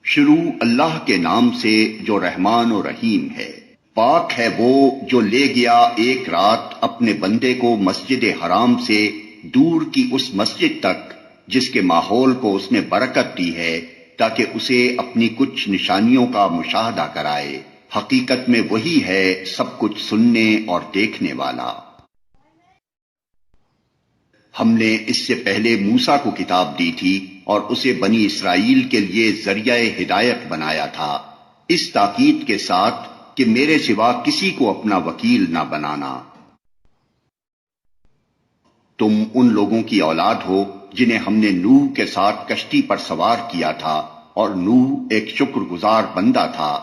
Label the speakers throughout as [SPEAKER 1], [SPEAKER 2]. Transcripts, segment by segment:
[SPEAKER 1] شروع اللہ کے نام سے جو رحمان و رحیم ہے۔ پاک ہے وہ جو لے گیا ایک رات اپنے بندے کو مسجد حرام سے دور کی اس مسجد تک جس کے ماحول کو اس نے برکت دی ہے تاکہ اسے اپنی کچھ نشانیوں کا مشاہدہ کرائے۔ حقیقت میں وہی ہے سب کچھ سننے اور دیکھنے والا۔ ہم نے اس سے پہلے موسیٰ کو کتاب دی تھی اور اسے بنی اسرائیل کے لیے ذریعہ ہدایت بنایا تھا، اس تاکید کے ساتھ کہ میرے سوا کسی کو اپنا وکیل نہ بنانا۔ تم ان لوگوں کی اولاد ہو جنہیں ہم نے نوح کے ساتھ کشتی پر سوار کیا تھا، اور نوح ایک شکر گزار بندہ تھا۔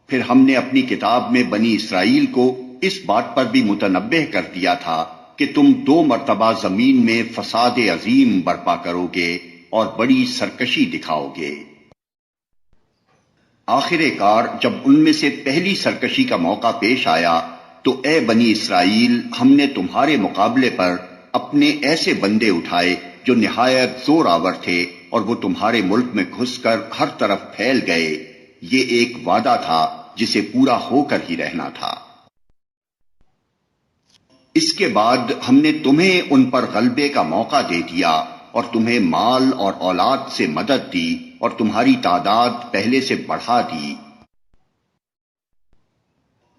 [SPEAKER 1] پھر ہم نے اپنی کتاب میں بنی اسرائیل کو اس بات پر بھی متنبہ کر دیا تھا کہ تم 2 مرتبہ زمین میں فساد عظیم برپا کرو گے اور بڑی سرکشی دکھاؤ گے۔ آخر کار جب ان میں سے پہلی سرکشی کا موقع پیش آیا تو اے بنی اسرائیل، ہم نے تمہارے مقابلے پر اپنے ایسے بندے اٹھائے جو نہایت زور آور تھے، اور وہ تمہارے ملک میں گھس کر ہر طرف پھیل گئے۔ یہ ایک وعدہ تھا جسے پورا ہو کر ہی رہنا تھا۔ اس کے بعد ہم نے تمہیں ان پر غلبے کا موقع دے دیا اور تمہیں مال اور اولاد سے مدد دی اور تمہاری تعداد پہلے سے بڑھا دی۔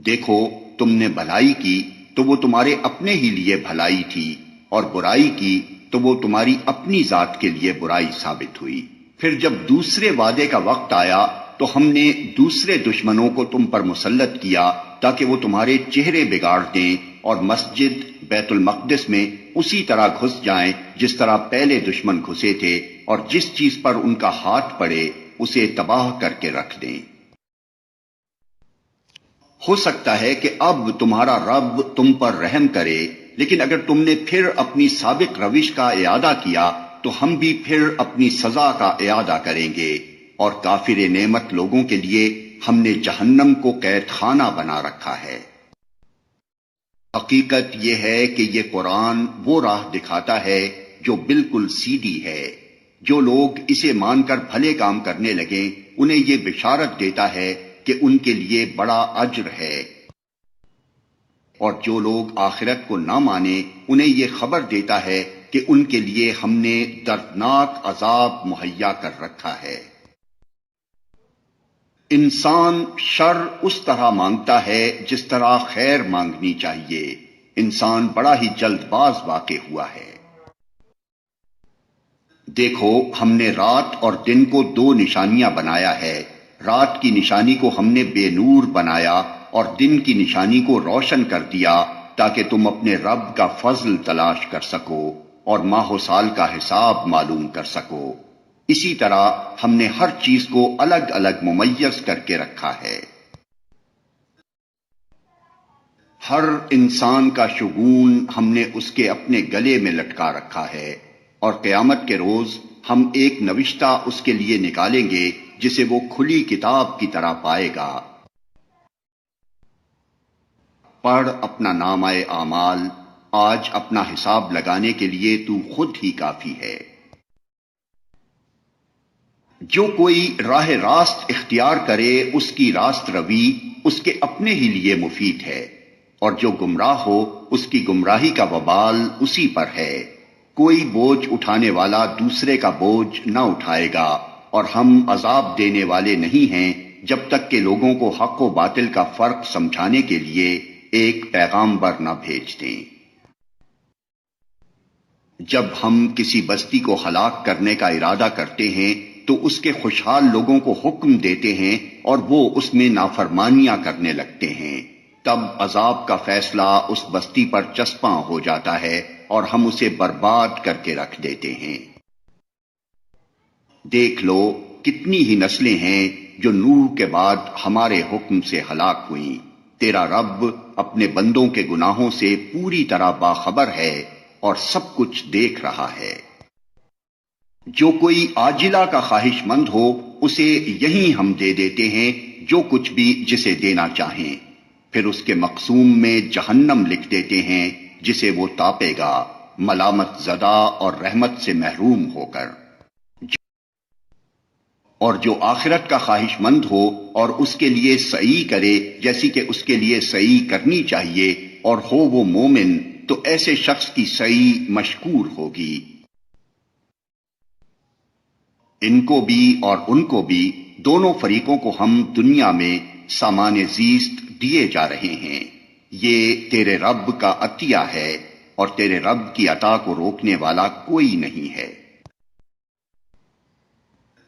[SPEAKER 1] دیکھو تم نے بھلائی کی تو وہ تمہارے اپنے ہی لیے بھلائی تھی، اور برائی کی تو وہ تمہاری اپنی ذات کے لیے برائی ثابت ہوئی۔ پھر جب دوسرے وعدے کا وقت آیا تو ہم نے دوسرے دشمنوں کو تم پر مسلط کیا تاکہ وہ تمہارے چہرے بگاڑ دیں اور مسجد بیت المقدس میں اسی طرح گھس جائیں جس طرح پہلے دشمن گھسے تھے، اور جس چیز پر ان کا ہاتھ پڑے اسے تباہ کر کے رکھ دیں۔ ہو سکتا ہے کہ اب تمہارا رب تم پر رحم کرے، لیکن اگر تم نے پھر اپنی سابق روش کا اعادہ کیا تو ہم بھی پھر اپنی سزا کا اعادہ کریں گے، اور کافر نعمت لوگوں کے لیے ہم نے جہنم کو قید خانہ بنا رکھا ہے۔ حقیقت یہ ہے کہ یہ قرآن وہ راہ دکھاتا ہے جو بالکل سیدھی ہے۔ جو لوگ اسے مان کر بھلے کام کرنے لگیں انہیں یہ بشارت دیتا ہے کہ ان کے لیے بڑا اجر ہے، اور جو لوگ آخرت کو نہ مانیں انہیں یہ خبر دیتا ہے کہ ان کے لیے ہم نے دردناک عذاب مہیا کر رکھا ہے۔ انسان شر اس طرح مانگتا ہے جس طرح خیر مانگنی چاہیے۔ انسان بڑا ہی جلد باز واقع ہوا ہے۔ دیکھو ہم نے رات اور دن کو 2 نشانیاں بنایا ہے۔ رات کی نشانی کو ہم نے بے نور بنایا اور دن کی نشانی کو روشن کر دیا تاکہ تم اپنے رب کا فضل تلاش کر سکو اور ماہ و سال کا حساب معلوم کر سکو۔ اسی طرح ہم نے ہر چیز کو الگ الگ ممیز کر کے رکھا ہے۔ ہر انسان کا شگون ہم نے اس کے اپنے گلے میں لٹکا رکھا ہے، اور قیامت کے روز ہم ایک نوشتہ اس کے لیے نکالیں گے جسے وہ کھلی کتاب کی طرح پائے گا۔ پڑھ اپنا نامہ اعمال، آج اپنا حساب لگانے کے لیے تو خود ہی کافی ہے۔ جو کوئی راہ راست اختیار کرے اس کی راست روی اس کے اپنے ہی لیے مفید ہے، اور جو گمراہ ہو اس کی گمراہی کا وبال اسی پر ہے۔ کوئی بوجھ اٹھانے والا دوسرے کا بوجھ نہ اٹھائے گا، اور ہم عذاب دینے والے نہیں ہیں جب تک کہ لوگوں کو حق و باطل کا فرق سمجھانے کے لیے ایک پیغامبر نہ بھیج دیں۔ جب ہم کسی بستی کو ہلاک کرنے کا ارادہ کرتے ہیں تو اس کے خوشحال لوگوں کو حکم دیتے ہیں اور وہ اس میں نافرمانیاں کرنے لگتے ہیں، تب عذاب کا فیصلہ اس بستی پر چسپاں ہو جاتا ہے اور ہم اسے برباد کر کے رکھ دیتے ہیں۔ دیکھ لو کتنی ہی نسلیں ہیں جو نوح کے بعد ہمارے حکم سے ہلاک ہوئیں۔ تیرا رب اپنے بندوں کے گناہوں سے پوری طرح باخبر ہے اور سب کچھ دیکھ رہا ہے۔ جو کوئی عاجلہ کا خواہش مند ہو اسے یہی ہم دے دیتے ہیں جو کچھ بھی جسے دینا چاہیں، پھر اس کے مقسوم میں جہنم لکھ دیتے ہیں جسے وہ تاپے گا، ملامت زدہ اور رحمت سے محروم ہو کر۔ اور جو آخرت کا خواہش مند ہو اور اس کے لیے سعی کرے جیسی کہ اس کے لیے سعی کرنی چاہیے اور ہو وہ مومن، تو ایسے شخص کی سعی مشکور ہوگی۔ ان کو بھی اور ان کو بھی، دونوں فریقوں کو ہم دنیا میں سامان زیست دیے جا رہے ہیں۔ یہ تیرے رب کا عطیہ ہے اور تیرے رب کی عطا کو روکنے والا کوئی نہیں ہے۔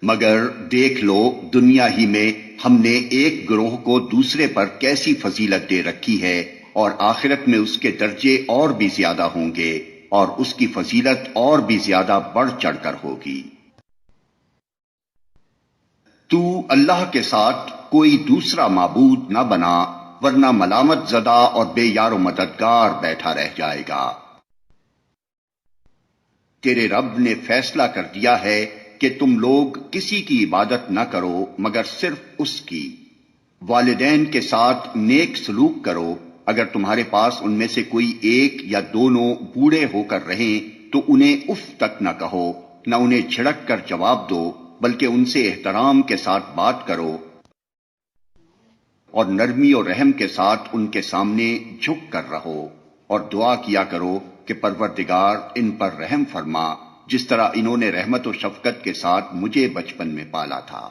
[SPEAKER 1] مگر دیکھ لو دنیا ہی میں ہم نے ایک گروہ کو دوسرے پر کیسی فضیلت دے رکھی ہے، اور آخرت میں اس کے درجے اور بھی زیادہ ہوں گے اور اس کی فضیلت اور بھی زیادہ بڑھ چڑھ کر ہوگی۔ تو اللہ کے ساتھ کوئی دوسرا معبود نہ بنا، ورنہ ملامت زدہ اور بے یار و مددگار بیٹھا رہ جائے گا۔ تیرے رب نے فیصلہ کر دیا ہے کہ تم لوگ کسی کی عبادت نہ کرو مگر صرف اس کی۔ والدین کے ساتھ نیک سلوک کرو، اگر تمہارے پاس ان میں سے کوئی ایک یا دونوں بوڑھے ہو کر رہیں تو انہیں اف تک نہ کہو، نہ انہیں جھڑک کر جواب دو، بلکہ ان سے احترام کے ساتھ بات کرو اور نرمی اور رحم کے ساتھ ان کے سامنے جھک کر رہو، اور دعا کیا کرو کہ پروردگار ان پر رحم فرما، جس طرح انہوں نے رحمت و شفقت کے ساتھ مجھے بچپن میں پالا تھا۔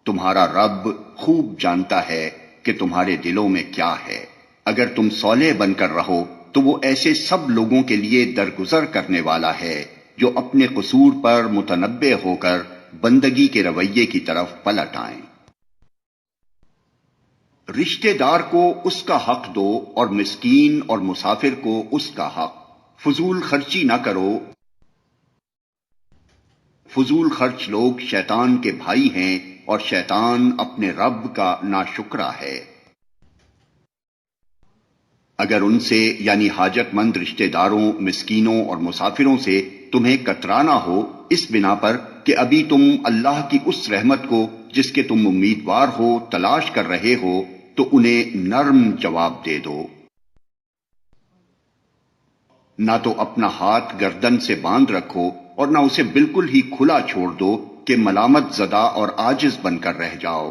[SPEAKER 1] تمہارا رب خوب جانتا ہے کہ تمہارے دلوں میں کیا ہے۔ اگر تم صالح بن کر رہو تو وہ ایسے سب لوگوں کے لیے درگزر کرنے والا ہے جو اپنے قصور پر متنبہ ہو کر بندگی کے رویے کی طرف پلٹ آئیں۔ رشتہ دار کو اس کا حق دو اور مسکین اور مسافر کو اس کا حق۔ فضول خرچی نہ کرو، فضول خرچ لوگ شیطان کے بھائی ہیں اور شیطان اپنے رب کا ناشکرا ہے۔ اگر ان سے یعنی حاجت مند رشتہ داروں، مسکینوں اور مسافروں سے تمہیں کترانا ہو اس بنا پر کہ ابھی تم اللہ کی اس رحمت کو جس کے تم امیدوار ہو تلاش کر رہے ہو، تو انہیں نرم جواب دے دو۔ نہ تو اپنا ہاتھ گردن سے باندھ رکھو اور نہ اسے بالکل ہی کھلا چھوڑ دو کہ ملامت زدہ اور عاجز بن کر رہ جاؤ۔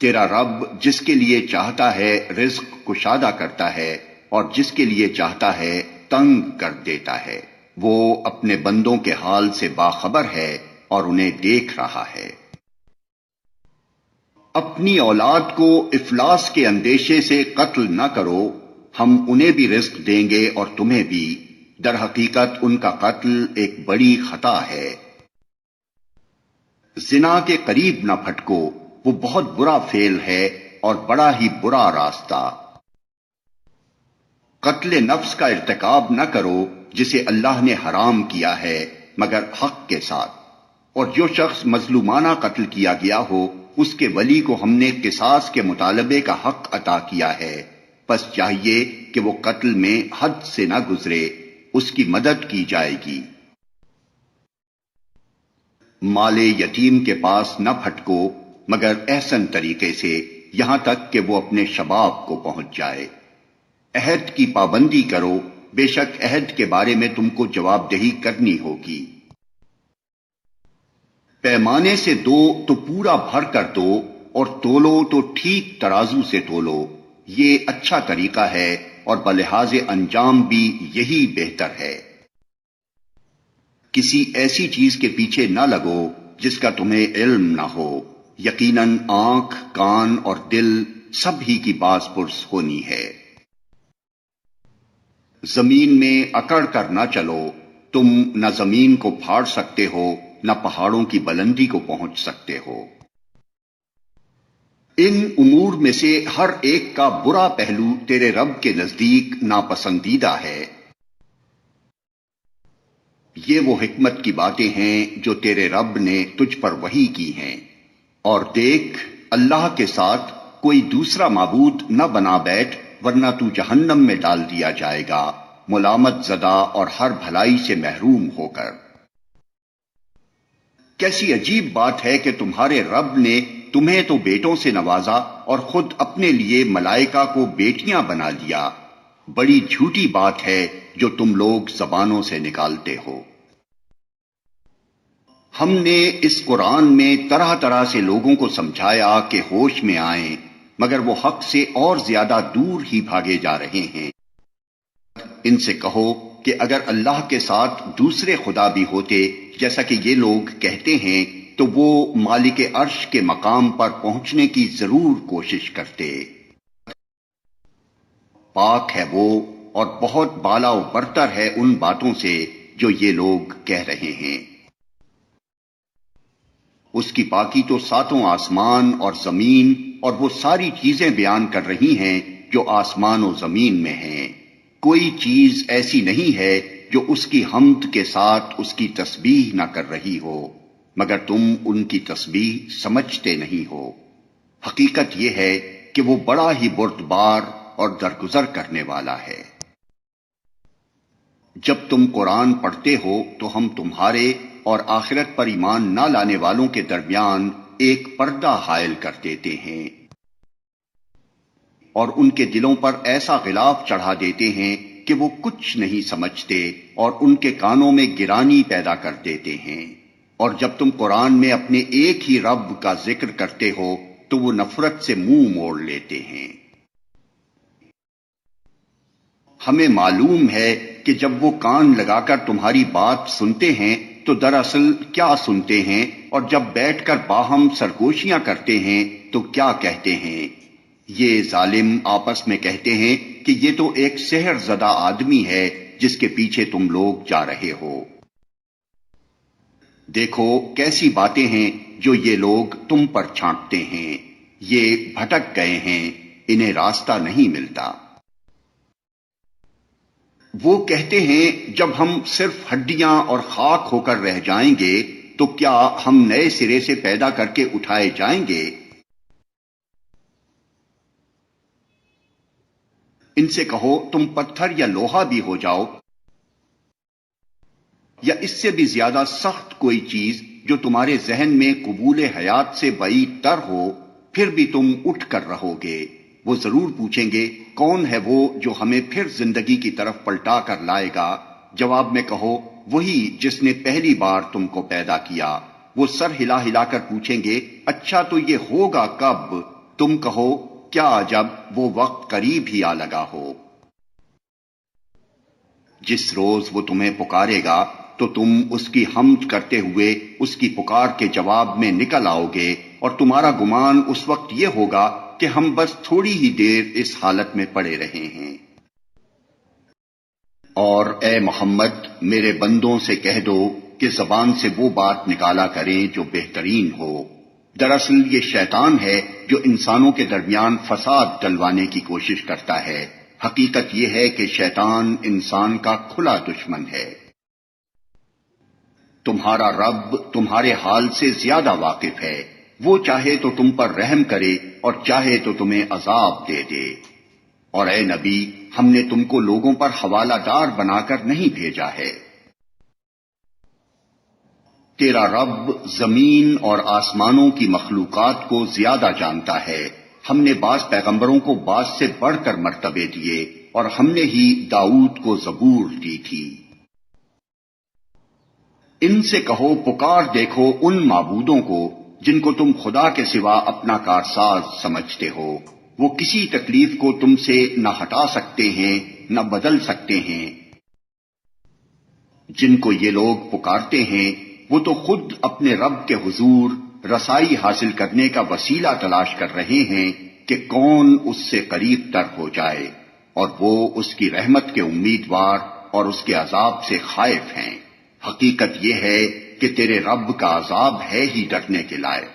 [SPEAKER 1] تیرا رب جس کے لیے چاہتا ہے رزق کشادہ کرتا ہے اور جس کے لیے چاہتا ہے تنگ کر دیتا ہے۔ وہ اپنے بندوں کے حال سے باخبر ہے اور انہیں دیکھ رہا ہے۔ اپنی اولاد کو افلاس کے اندیشے سے قتل نہ کرو، ہم انہیں بھی رزق دیں گے اور تمہیں بھی، در حقیقت ان کا قتل ایک بڑی خطا ہے۔ زنا کے قریب نہ پھٹکو، وہ بہت برا فعل ہے اور بڑا ہی برا راستہ۔ قتل نفس کا ارتکاب نہ کرو جسے اللہ نے حرام کیا ہے مگر حق کے ساتھ، اور جو شخص مظلومانہ قتل کیا گیا ہو اس کے ولی کو ہم نے قصاص کے مطالبے کا حق عطا کیا ہے، پس چاہیے کہ وہ قتل میں حد سے نہ گزرے، اس کی مدد کی جائے گی۔ مال یتیم کے پاس نہ پھٹکو مگر احسن طریقے سے، یہاں تک کہ وہ اپنے شباب کو پہنچ جائے۔ عہد کی پابندی کرو، بے شک عہد کے بارے میں تم کو جواب دہی کرنی ہوگی۔ پیمانے سے دو تو پورا بھر کر دو، اور تولو تو ٹھیک ترازو سے تولو، یہ اچھا طریقہ ہے اور بلحاظ انجام بھی یہی بہتر ہے۔ کسی ایسی چیز کے پیچھے نہ لگو جس کا تمہیں علم نہ ہو، یقیناً آنکھ، کان اور دل سب ہی کی باز پرس ہونی ہے۔ زمین میں اکڑ کر نہ چلو، تم نہ زمین کو پھاڑ سکتے ہو نہ پہاڑوں کی بلندی کو پہنچ سکتے ہو۔ ان امور میں سے ہر ایک کا برا پہلو تیرے رب کے نزدیک ناپسندیدہ ہے۔ یہ وہ حکمت کی باتیں ہیں جو تیرے رب نے تجھ پر وحی کی ہیں، اور دیکھ اللہ کے ساتھ کوئی دوسرا معبود نہ بنا بیٹھ، ورنہ تو جہنم میں ڈال دیا جائے گا، ملامت زدہ اور ہر بھلائی سے محروم ہو کر۔ کیسی عجیب بات ہے کہ تمہارے رب نے تمہیں تو بیٹوں سے نوازا اور خود اپنے لیے ملائکہ کو بیٹیاں بنا لیا۔ بڑی جھوٹی بات ہے جو تم لوگ زبانوں سے نکالتے ہو۔ ہم نے اس قرآن میں طرح طرح سے لوگوں کو سمجھایا کہ ہوش میں آئیں، مگر وہ حق سے اور زیادہ دور ہی بھاگے جا رہے ہیں۔ ان سے کہو کہ اگر اللہ کے ساتھ دوسرے خدا بھی ہوتے جیسا کہ یہ لوگ کہتے ہیں تو وہ مالک عرش کے مقام پر پہنچنے کی ضرور کوشش کرتے۔ پاک ہے وہ اور بہت بالا و برتر ہے ان باتوں سے جو یہ لوگ کہہ رہے ہیں۔ اس کی پاکی تو ساتوں آسمان اور زمین اور وہ ساری چیزیں بیان کر رہی ہیں جو آسمان و زمین میں ہیں۔ کوئی چیز ایسی نہیں ہے جو اس کی حمد کے ساتھ اس کی تسبیح نہ کر رہی ہو، مگر تم ان کی تسبیح سمجھتے نہیں ہو۔ حقیقت یہ ہے کہ وہ بڑا ہی بردبار اور درگزر کرنے والا ہے۔ جب تم قرآن پڑھتے ہو تو ہم تمہارے اور آخرت پر ایمان نہ لانے والوں کے درمیان ایک پردہ حائل کر دیتے ہیں، اور ان کے دلوں پر ایسا غلاف چڑھا دیتے ہیں کہ وہ کچھ نہیں سمجھتے، اور ان کے کانوں میں گرانی پیدا کر دیتے ہیں۔ اور جب تم قرآن میں اپنے ایک ہی رب کا ذکر کرتے ہو تو وہ نفرت سے منہ موڑ لیتے ہیں۔ ہمیں معلوم ہے کہ جب وہ کان لگا کر تمہاری بات سنتے ہیں تو دراصل کیا سنتے ہیں، اور جب بیٹھ کر باہم سرگوشیاں کرتے ہیں تو کیا کہتے ہیں۔ یہ ظالم آپس میں کہتے ہیں کہ یہ تو ایک سحر زدہ آدمی ہے جس کے پیچھے تم لوگ جا رہے ہو۔ دیکھو کیسی باتیں ہیں جو یہ لوگ تم پر چھانٹتے ہیں۔ یہ بھٹک گئے ہیں، انہیں راستہ نہیں ملتا۔ وہ کہتے ہیں جب ہم صرف ہڈیاں اور خاک ہو کر رہ جائیں گے تو کیا ہم نئے سرے سے پیدا کر کے اٹھائے جائیں گے؟ ان سے کہو تم پتھر یا لوہا بھی ہو جاؤ، یا اس سے بھی زیادہ سخت کوئی چیز جو تمہارے ذہن میں قبول حیات سے بعید تر ہو، پھر بھی تم اٹھ کر رہو گے۔ وہ ضرور پوچھیں گے کون ہے وہ جو ہمیں پھر زندگی کی طرف پلٹا کر لائے گا؟ جواب میں کہو وہی جس نے پہلی بار تم کو پیدا کیا۔ وہ سر ہلا ہلا کر پوچھیں گے اچھا تو یہ ہوگا کب؟ تم کہو کیا عجب وہ وقت قریب ہی آ لگا ہو۔ جس روز وہ تمہیں پکارے گا تو تم اس کی حمد کرتے ہوئے اس کی پکار کے جواب میں نکل آؤ گے، اور تمہارا گمان اس وقت یہ ہوگا کہ ہم بس تھوڑی ہی دیر اس حالت میں پڑے رہے ہیں۔ اور اے محمد میرے بندوں سے کہہ دو کہ زبان سے وہ بات نکالا کریں جو بہترین ہو۔ دراصل یہ شیطان ہے جو انسانوں کے درمیان فساد ڈلوانے کی کوشش کرتا ہے۔ حقیقت یہ ہے کہ شیطان انسان کا کھلا دشمن ہے۔ تمہارا رب تمہارے حال سے زیادہ واقف ہے، وہ چاہے تو تم پر رحم کرے اور چاہے تو تمہیں عذاب دے دے۔ اور اے نبی ہم نے تم کو لوگوں پر حوالہ دار بنا کر نہیں بھیجا ہے۔ تیرا رب زمین اور آسمانوں کی مخلوقات کو زیادہ جانتا ہے۔ ہم نے بعض پیغمبروں کو بعض سے بڑھ کر مرتبے دیے، اور ہم نے ہی داؤد کو زبور دی تھی۔ ان سے کہو پکار دیکھو ان معبودوں کو جن کو تم خدا کے سوا اپنا کارساز سمجھتے ہو۔ وہ کسی تکلیف کو تم سے نہ ہٹا سکتے ہیں نہ بدل سکتے ہیں۔ جن کو یہ لوگ پکارتے ہیں وہ تو خود اپنے رب کے حضور رسائی حاصل کرنے کا وسیلہ تلاش کر رہے ہیں کہ کون اس سے قریب تر ہو جائے، اور وہ اس کی رحمت کے امیدوار اور اس کے عذاب سے خائف ہیں۔ حقیقت یہ ہے کہ تیرے رب کا عذاب ہے ہی ڈرنے کے لائق۔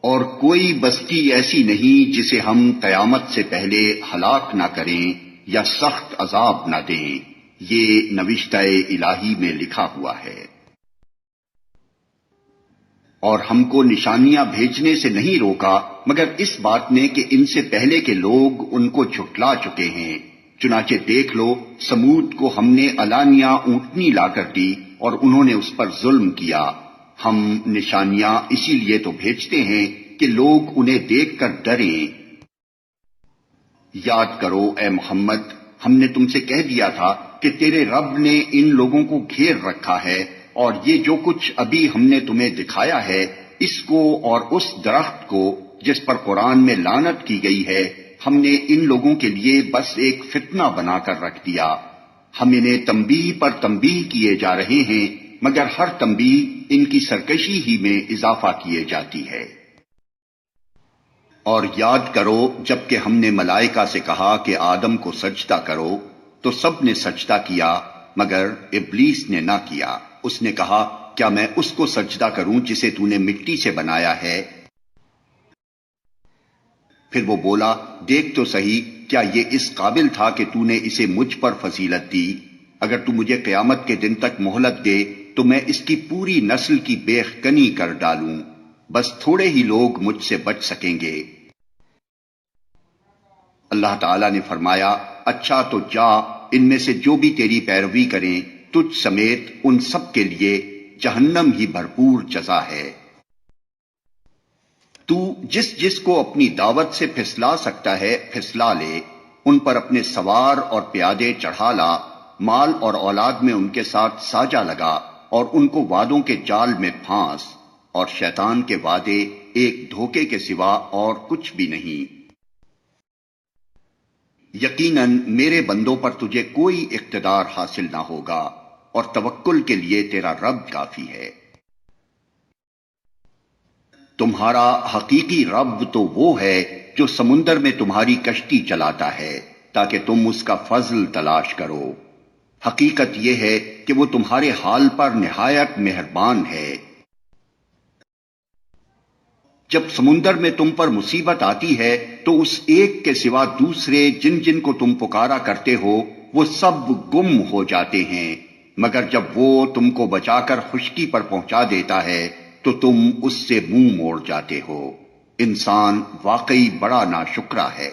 [SPEAKER 1] اور کوئی بستی ایسی نہیں جسے ہم قیامت سے پہلے ہلاک نہ کریں یا سخت عذاب نہ دیں، یہ نوشتہ الہی میں لکھا ہوا ہے۔ اور ہم کو نشانیاں بھیجنے سے نہیں روکا مگر اس بات نے کہ ان سے پہلے کے لوگ ان کو جھٹلا چکے ہیں۔ چنانچہ دیکھ لو سمود کو ہم نے علانیہ اونٹنی لا کر دی اور انہوں نے اس پر ظلم کیا۔ ہم نشانیاں اسی لیے تو بھیجتے ہیں کہ لوگ انہیں دیکھ کر ڈریں۔ یاد کرو اے محمد ہم نے تم سے کہہ دیا تھا کہ تیرے رب نے ان لوگوں کو گھیر رکھا ہے اور یہ جو کچھ ابھی ہم نے تمہیں دکھایا ہے، اس کو اور اس درخت کو جس پر قرآن میں لعنت کی گئی ہے، ہم نے ان لوگوں کے لیے بس ایک فتنہ بنا کر رکھ دیا۔ ہم انہیں تنبیہ پر تنبیہ کیے جا رہے ہیں، مگر ہر تنبیہ ان کی سرکشی ہی میں اضافہ کیے جاتی ہے۔ اور یاد کرو جب کہ ہم نے ملائکہ سے کہا کہ آدم کو سجدہ کرو تو سب نے سجدہ کیا مگر ابلیس نے نہ کیا۔ اس نے کہا کیا میں اس کو سجدہ کروں جسے تو نے مٹی سے بنایا ہے؟ پھر وہ بولا دیکھ تو صحیح، کیا یہ اس قابل تھا کہ تو نے اسے مجھ پر فضیلت دی؟ اگر تو مجھے قیامت کے دن تک مہلت دے تو میں اس کی پوری نسل کی بیخ کنی کر ڈالوں، بس تھوڑے ہی لوگ مجھ سے بچ سکیں گے۔ اللہ تعالیٰ نے فرمایا اچھا تو جا، ان میں سے جو بھی تیری پیروی کریں تجھ سمیت ان سب کے لیے جہنم ہی بھرپور جزا ہے۔ تو جس جس کو اپنی دعوت سے پھسلا سکتا ہے پھسلا لے، ان پر اپنے سوار اور پیادے چڑھا لا، مال اور اولاد میں ان کے ساتھ ساجا لگا اور ان کو وعدوں کے جال میں پھانس، اور شیطان کے وعدے ایک دھوکے کے سوا اور کچھ بھی نہیں۔ یقیناً میرے بندوں پر تجھے کوئی اقتدار حاصل نہ ہوگا، اور توکل کے لیے تیرا رب کافی ہے۔ تمہارا حقیقی رب تو وہ ہے جو سمندر میں تمہاری کشتی چلاتا ہے تاکہ تم اس کا فضل تلاش کرو۔ حقیقت یہ ہے کہ وہ تمہارے حال پر نہایت مہربان ہے۔ جب سمندر میں تم پر مصیبت آتی ہے تو اس ایک کے سوا دوسرے جن جن کو تم پکارا کرتے ہو وہ سب گم ہو جاتے ہیں، مگر جب وہ تم کو بچا کر خشکی پر پہنچا دیتا ہے تو تم اس سے منہ موڑ جاتے ہو۔ انسان واقعی بڑا ناشکرا ہے۔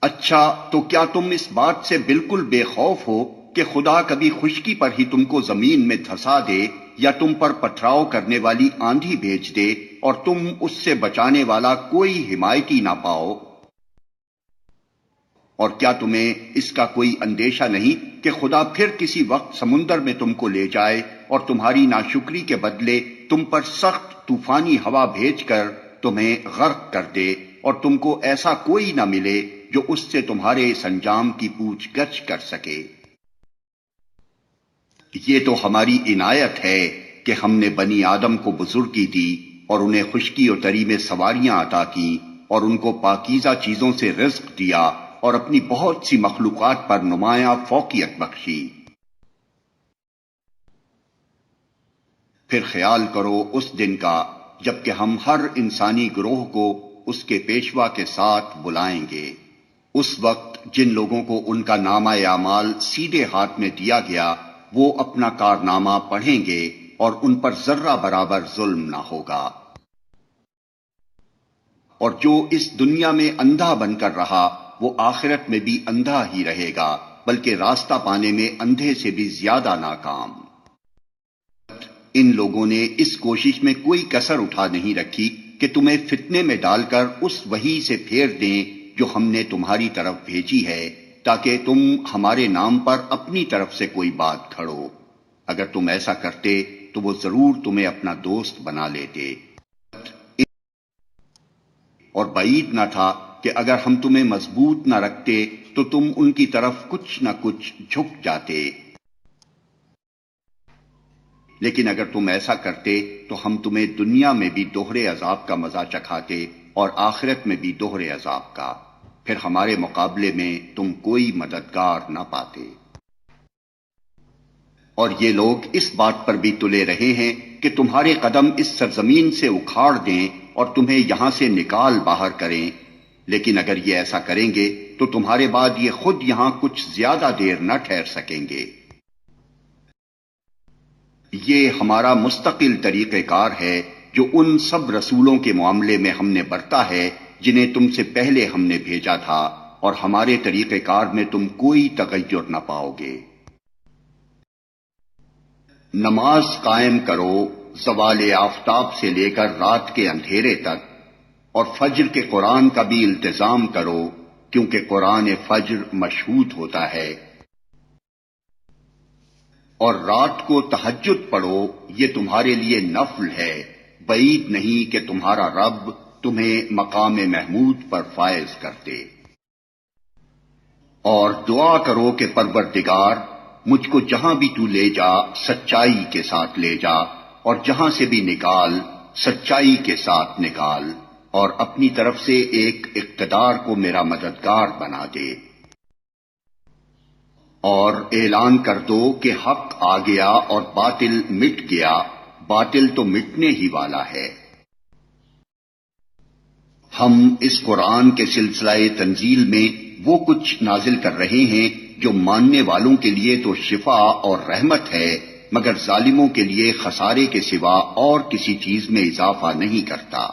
[SPEAKER 1] اچھا تو کیا تم اس بات سے بالکل بے خوف ہو کہ خدا کبھی خشکی پر ہی تم کو زمین میں دھسا دے یا تم پر پتھراؤ کرنے والی آندھی بھیج دے اور تم اس سے بچانے والا کوئی حمایتی نہ پاؤ؟ اور کیا تمہیں اس کا کوئی اندیشہ نہیں کہ خدا پھر کسی وقت سمندر میں تم کو لے جائے اور تمہاری ناشکری کے بدلے تم پر سخت طوفانی ہوا بھیج کر تمہیں غرق کر دے اور تم کو ایسا کوئی نہ ملے جو اس سے تمہارے اس انجام کی پوچھ گچھ کر سکے؟ یہ تو ہماری عنایت ہے کہ ہم نے بنی آدم کو بزرگی دی اور انہیں خشکی و تری میں سواریاں عطا کی اور ان کو پاکیزہ چیزوں سے رزق دیا اور اپنی بہت سی مخلوقات پر نمایاں فوقیت بخشی۔ پھر خیال کرو اس دن کا جب کہ ہم ہر انسانی گروہ کو اس کے پیشوا کے ساتھ بلائیں گے۔ اس وقت جن لوگوں کو ان کا نامہ اعمال سیدھے ہاتھ میں دیا گیا وہ اپنا کارنامہ پڑھیں گے اور ان پر ذرہ برابر ظلم نہ ہوگا۔ اور جو اس دنیا میں اندھا بن کر رہا وہ آخرت میں بھی اندھا ہی رہے گا، بلکہ راستہ پانے میں اندھے سے بھی زیادہ ناکام۔ ان لوگوں نے اس کوشش میں کوئی کسر اٹھا نہیں رکھی کہ تمہیں فتنے میں ڈال کر اس وحی سے پھیر دیں جو ہم نے تمہاری طرف بھیجی ہے، تاکہ تم ہمارے نام پر اپنی طرف سے کوئی بات کھڑو۔ اگر تم ایسا کرتے تو وہ ضرور تمہیں اپنا دوست بنا لیتے، اور بعید نہ تھا کہ اگر ہم تمہیں مضبوط نہ رکھتے تو تم ان کی طرف کچھ نہ کچھ جھک جاتے، لیکن اگر تم ایسا کرتے تو ہم تمہیں دنیا میں بھی دوہرے عذاب کا مزہ چکھاتے اور آخرت میں بھی دوہرے عذاب کا، پھر ہمارے مقابلے میں تم کوئی مددگار نہ پاتے۔ اور یہ لوگ اس بات پر بھی تلے رہے ہیں کہ تمہارے قدم اس سرزمین سے اکھاڑ دیں اور تمہیں یہاں سے نکال باہر کریں، لیکن اگر یہ ایسا کریں گے تو تمہارے بعد یہ خود یہاں کچھ زیادہ دیر نہ ٹھہر سکیں گے۔ یہ ہمارا مستقل طریقہ کار ہے جو ان سب رسولوں کے معاملے میں ہم نے برتا ہے جنہیں تم سے پہلے ہم نے بھیجا تھا، اور ہمارے طریقہ کار میں تم کوئی تغیر نہ پاؤ گے۔ نماز قائم کرو زوال آفتاب سے لے کر رات کے اندھیرے تک، اور فجر کے قرآن کا بھی التزام کرو کیونکہ قرآن فجر مشہود ہوتا ہے۔ اور رات کو تہجد پڑھو، یہ تمہارے لیے نفل ہے، بعید نہیں کہ تمہارا رب تمہیں مقام محمود پر فائز کرتے۔ اور دعا کرو کہ پروردگار مجھ کو جہاں بھی تو لے جا سچائی کے ساتھ لے جا، اور جہاں سے بھی نکال سچائی کے ساتھ نکال، اور اپنی طرف سے ایک اقتدار کو میرا مددگار بنا دے۔ اور اعلان کر دو کہ حق آ گیا اور باطل مٹ گیا، باطل تو مٹنے ہی والا ہے۔ ہم اس قرآن کے سلسلہ تنزیل میں وہ کچھ نازل کر رہے ہیں جو ماننے والوں کے لیے تو شفا اور رحمت ہے، مگر ظالموں کے لیے خسارے کے سوا اور کسی چیز میں اضافہ نہیں کرتا۔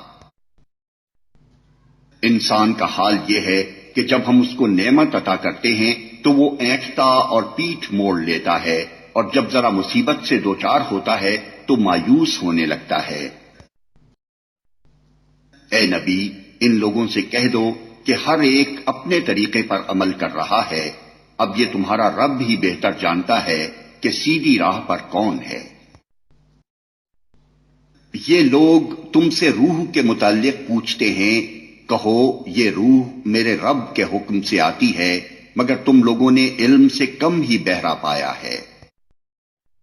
[SPEAKER 1] انسان کا حال یہ ہے کہ جب ہم اس کو نعمت عطا کرتے ہیں تو وہ اینٹتا اور پیٹھ موڑ لیتا ہے، اور جب ذرا مصیبت سے دوچار ہوتا ہے تو مایوس ہونے لگتا ہے۔ اے نبی، ان لوگوں سے کہہ دو کہ ہر ایک اپنے طریقے پر عمل کر رہا ہے، اب یہ تمہارا رب ہی بہتر جانتا ہے کہ سیدھی راہ پر کون ہے۔ یہ لوگ تم سے روح کے متعلق پوچھتے ہیں، کہو یہ روح میرے رب کے حکم سے آتی ہے، مگر تم لوگوں نے علم سے کم ہی بہرا پایا ہے۔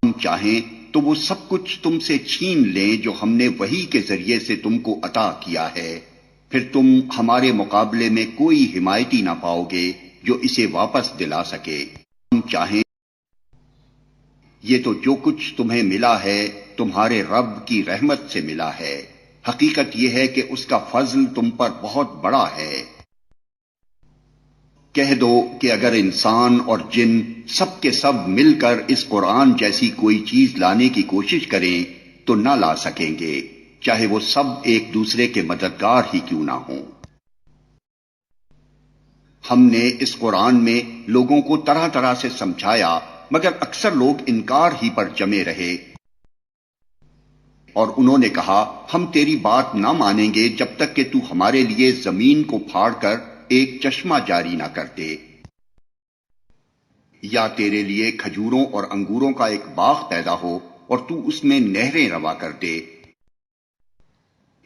[SPEAKER 1] ہم چاہیں تو وہ سب کچھ تم سے چھین لیں جو ہم نے وحی کے ذریعے سے تم کو عطا کیا ہے، پھر تم ہمارے مقابلے میں کوئی حمایتی نہ پاؤ گے جو اسے واپس دلا سکے۔ ہم چاہیں یہ تو جو کچھ تمہیں ملا ہے تمہارے رب کی رحمت سے ملا ہے، حقیقت یہ ہے کہ اس کا فضل تم پر بہت بڑا ہے۔ کہہ دو کہ اگر انسان اور جن سب کے سب مل کر اس قرآن جیسی کوئی چیز لانے کی کوشش کریں تو نہ لا سکیں گے، چاہے وہ سب ایک دوسرے کے مددگار ہی کیوں نہ ہوں۔ ہم نے اس قرآن میں لوگوں کو طرح طرح سے سمجھایا، مگر اکثر لوگ انکار ہی پر جمے رہے، اور انہوں نے کہا ہم تیری بات نہ مانیں گے جب تک کہ تو ہمارے لیے زمین کو پھاڑ کر ایک چشمہ جاری نہ کرتے، یا تیرے لیے کھجوروں اور انگوروں کا ایک باغ پیدا ہو اور تو اس میں نہریں روا کر دے،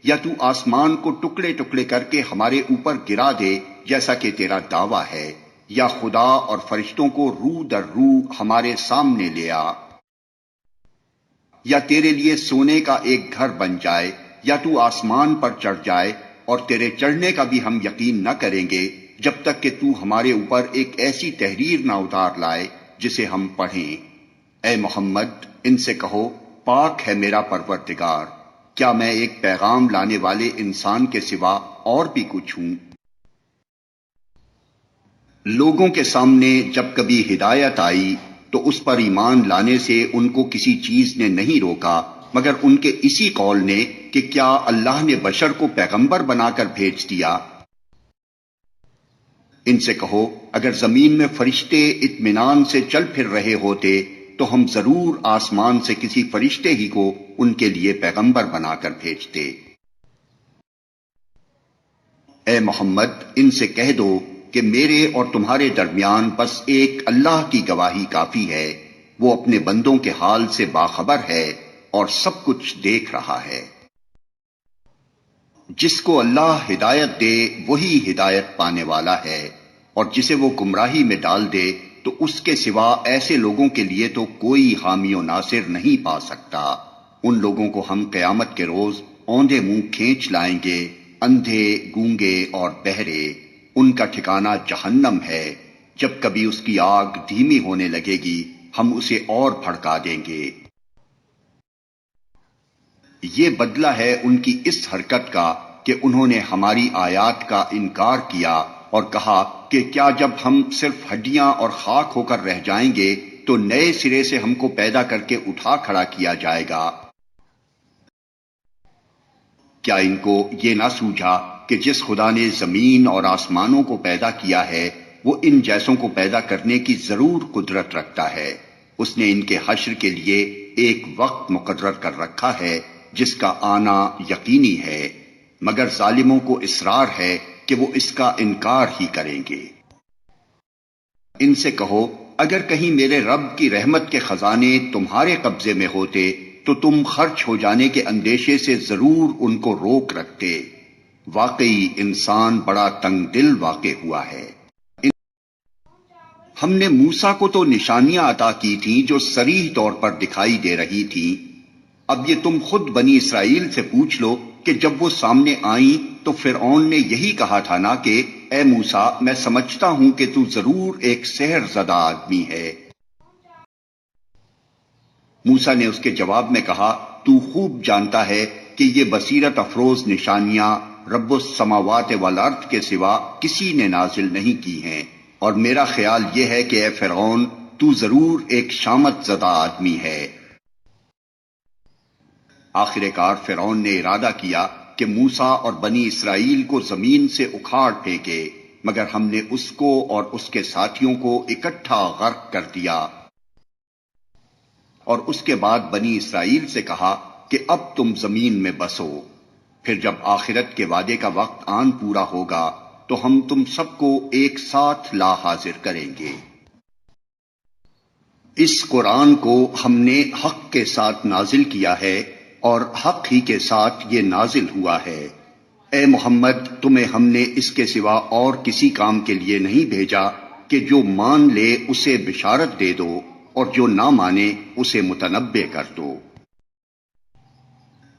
[SPEAKER 1] یا تو آسمان کو ٹکڑے ٹکڑے کر کے ہمارے اوپر گرا دے جیسا کہ تیرا دعویٰ ہے، یا خدا اور فرشتوں کو رو در رو ہمارے سامنے لے آ، یا تیرے لیے سونے کا ایک گھر بن جائے، یا تو آسمان پر چڑھ جائے، اور تیرے چڑھنے کا بھی ہم یقین نہ کریں گے جب تک کہ تو ہمارے اوپر ایک ایسی تحریر نہ اتار لائے جسے ہم پڑھیں۔ اے محمد، ان سے کہو پاک ہے میرا پروردگار، کیا میں ایک پیغام لانے والے انسان کے سوا اور بھی کچھ ہوں؟ لوگوں کے سامنے جب کبھی ہدایت آئی تو اس پر ایمان لانے سے ان کو کسی چیز نے نہیں روکا مگر ان کے اسی قول نے کہ کیا اللہ نے بشر کو پیغمبر بنا کر بھیج دیا۔ ان سے کہو اگر زمین میں فرشتے اطمینان سے چل پھر رہے ہوتے تو ہم ضرور آسمان سے کسی فرشتے ہی کو ان کے لیے پیغمبر بنا کر بھیجتے۔ اے محمد، ان سے کہہ دو کہ میرے اور تمہارے درمیان بس ایک اللہ کی گواہی کافی ہے، وہ اپنے بندوں کے حال سے باخبر ہے اور سب کچھ دیکھ رہا ہے۔ جس کو اللہ ہدایت دے وہی ہدایت پانے والا ہے، اور جسے وہ گمراہی میں ڈال دے تو اس کے سوا ایسے لوگوں کے لیے تو کوئی حامی و ناصر نہیں پا سکتا۔ ان لوگوں کو ہم قیامت کے روز اوندے منہ کھینچ لائیں گے، اندھے، گونگے اور بہرے، ان کا ٹھکانہ جہنم ہے، جب کبھی اس کی آگ دھیمی ہونے لگے گی ہم اسے اور بھڑکا دیں گے۔ یہ بدلہ ہے ان کی اس حرکت کا کہ انہوں نے ہماری آیات کا انکار کیا اور کہا کہ کیا جب ہم صرف ہڈیاں اور خاک ہو کر رہ جائیں گے تو نئے سرے سے ہم کو پیدا کر کے اٹھا کھڑا کیا جائے گا۔ کیا ان کو یہ نہ سوجھا کہ جس خدا نے زمین اور آسمانوں کو پیدا کیا ہے وہ ان جیسوں کو پیدا کرنے کی ضرور قدرت رکھتا ہے، اس نے ان کے حشر کے لیے ایک وقت مقرر کر رکھا ہے جس کا آنا یقینی ہے، مگر ظالموں کو اصرار ہے کہ وہ اس کا انکار ہی کریں گے۔ ان سے کہو اگر کہیں میرے رب کی رحمت کے خزانے تمہارے قبضے میں ہوتے تو تم خرچ ہو جانے کے اندیشے سے ضرور ان کو روک رکھتے۔ واقعی انسان بڑا تنگ دل واقع ہوا ہے۔ ہم نے موسیٰ کو تو نشانیاں عطا کی تھیں جو صریح طور پر دکھائی دے رہی تھیں۔ اب یہ تم خود بنی اسرائیل سے پوچھ لو کہ جب وہ سامنے آئیں تو فرعون نے یہی کہا تھا نا کہ اے موسیٰ میں سمجھتا ہوں کہ تو ضرور ایک سحر زدہ آدمی ہے۔ موسیٰ نے اس کے جواب میں کہا تو خوب جانتا ہے کہ یہ بصیرت افروز نشانیاں رب السماوات والارض کے سوا کسی نے نازل نہیں کی ہیں، اور میرا خیال یہ ہے کہ اے فرعون تو ضرور ایک شامت زدہ آدمی ہے۔ آخر کار فرعون نے ارادہ کیا کہ موسیٰ اور بنی اسرائیل کو زمین سے اکھاڑ پھینکے، مگر ہم نے اس کو اور اس کے ساتھیوں کو اکٹھا غرق کر دیا، اور اس کے بعد بنی اسرائیل سے کہا کہ اب تم زمین میں بسو، پھر جب آخرت کے وعدے کا وقت آن پورا ہوگا تو ہم تم سب کو ایک ساتھ لا حاضر کریں گے۔ اس قرآن کو ہم نے حق کے ساتھ نازل کیا ہے اور حق ہی کے ساتھ یہ نازل ہوا ہے۔ اے محمد تمہیں ہم نے اس کے سوا اور کسی کام کے لیے نہیں بھیجا کہ جو مان لے اسے بشارت دے دو اور جو نہ مانے اسے متنبہ کر دو۔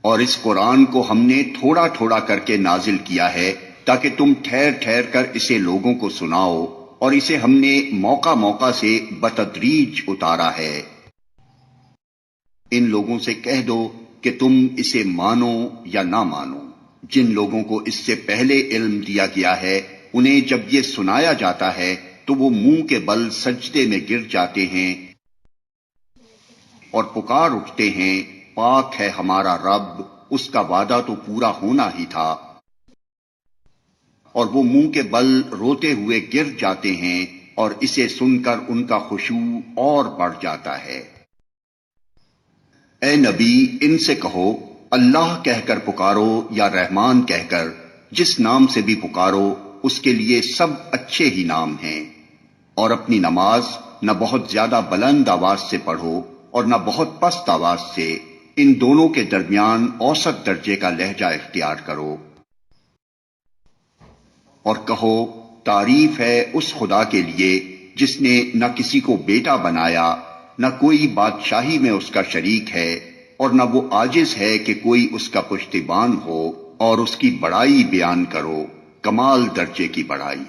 [SPEAKER 1] اور اس قرآن کو ہم نے تھوڑا تھوڑا کر کے نازل کیا ہے تاکہ تم ٹھہر ٹھہر کر اسے لوگوں کو سناؤ، اور اسے ہم نے موقع موقع سے بتدریج اتارا ہے۔ ان لوگوں سے کہہ دو کہ تم اسے مانو یا نہ مانو، جن لوگوں کو اس سے پہلے علم دیا گیا ہے انہیں جب یہ سنایا جاتا ہے تو وہ منہ کے بل سجدے میں گر جاتے ہیں اور پکار اٹھتے ہیں پاک ہے ہمارا رب، اس کا وعدہ تو پورا ہونا ہی تھا، اور وہ منہ کے بل روتے ہوئے گر جاتے ہیں اور اسے سن کر ان کا خشوع اور بڑھ جاتا ہے۔ اے نبی ان سے کہو اللہ کہہ کر پکارو یا رحمان کہہ کر، جس نام سے بھی پکارو اس کے لیے سب اچھے ہی نام ہیں، اور اپنی نماز نہ بہت زیادہ بلند آواز سے پڑھو اور نہ بہت پست آواز سے، ان دونوں کے درمیان اوسط درجے کا لہجہ اختیار کرو، اور کہو تعریف ہے اس خدا کے لیے جس نے نہ کسی کو بیٹا بنایا، نہ کوئی بادشاہی میں اس کا شریک ہے، اور نہ وہ عاجز ہے کہ کوئی اس کا پشتیبان ہو، اور اس کی بڑائی بیان کرو، کمال درجے کی بڑائی۔